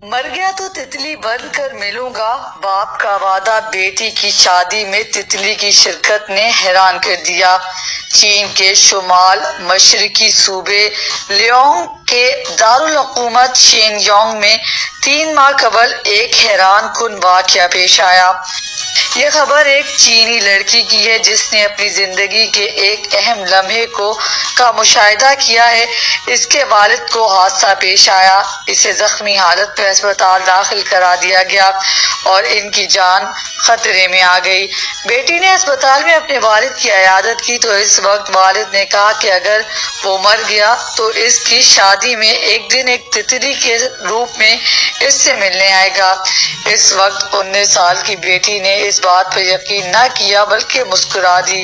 مر گیا تو تتلی بن کر ملوں گا، باپ کا وعدہ بیٹی کی شادی میں تتلی کی شرکت نے حیران کر دیا۔ چین کے شمال مشرقی صوبے لیونگ کے دارالحکومت شینیانگ میں 3 ماہ قبل ایک حیران کن واقعہ پیش آیا۔ یہ خبر ایک چینی لڑکی کی ہے جس نے اپنی زندگی کے ایک اہم لمحے کا مشاہدہ کیا ہے۔ اس کے والد کو حادثہ پیش آیا، اسے زخمی حالت میں ہسپتال داخل کرا دیا گیا اور ان کی جان خطرے میں آ گئی۔ بیٹی نے اسپتال میں اپنے والد کی عیادت کی تو اس وقت والد نے کہا کہ اگر وہ مر گیا تو اس کی شادی میں ایک دن ایک تتلی کے روپ میں اس سے ملنے آئے گا۔ اس وقت 19 سال کی بیٹی نے اس بات پر یقین نہ کیا بلکہ مسکرا دی۔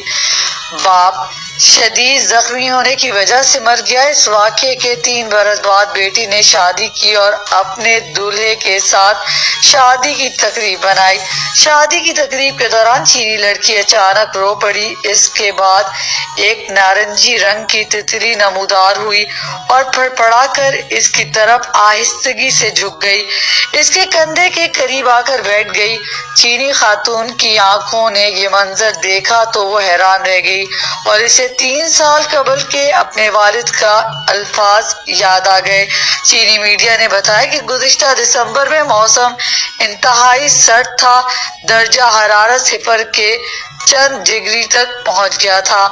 باپ شدید زخمی ہونے کی وجہ سے مر گیا۔ اس واقعے کے 3 برس بعد بیٹی نے شادی کی اور اپنے دولہے کے ساتھ شادی کی تقریب منائی۔ شادی کی تقریب کے دوران چینی لڑکی اچانک رو پڑی۔ اس کے بعد ایک نارنجی رنگ کی تتلی نمودار ہوئی اور پھڑپڑا کر اس کی طرف آہستگی سے جھک گئی، اس کے کندھے کے قریب آ کر بیٹھ گئی۔ چینی خاتون کی آنکھوں نے یہ منظر دیکھا تو وہ حیران رہ گئی اور اسے 3 سال قبل کے اپنے والد کا الفاظ یاد آ گئے۔ چینی میڈیا نے بتایا کہ گزشتہ دسمبر میں موسم انتہائی سرد تھا، درجہ حرارت 0 کے چند ڈگری تک پہنچ گیا تھا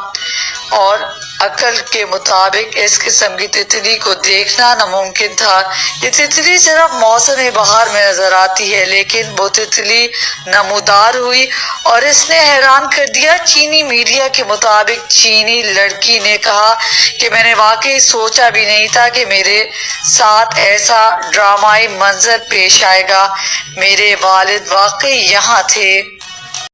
اور عقل کے مطابق اس قسم کی تتلی کو دیکھنا ناممکن تھا۔ یہ تتلی صرف موسم بہار میں نظر آتی ہے، لیکن وہ تتلی نمودار ہوئی اور اس نے حیران کر دیا۔ چینی میڈیا کے مطابق چینی لڑکی نے کہا کہ میں نے واقعی سوچا بھی نہیں تھا کہ میرے ساتھ ایسا ڈرامائی منظر پیش آئے گا۔ میرے والد واقعی یہاں تھے۔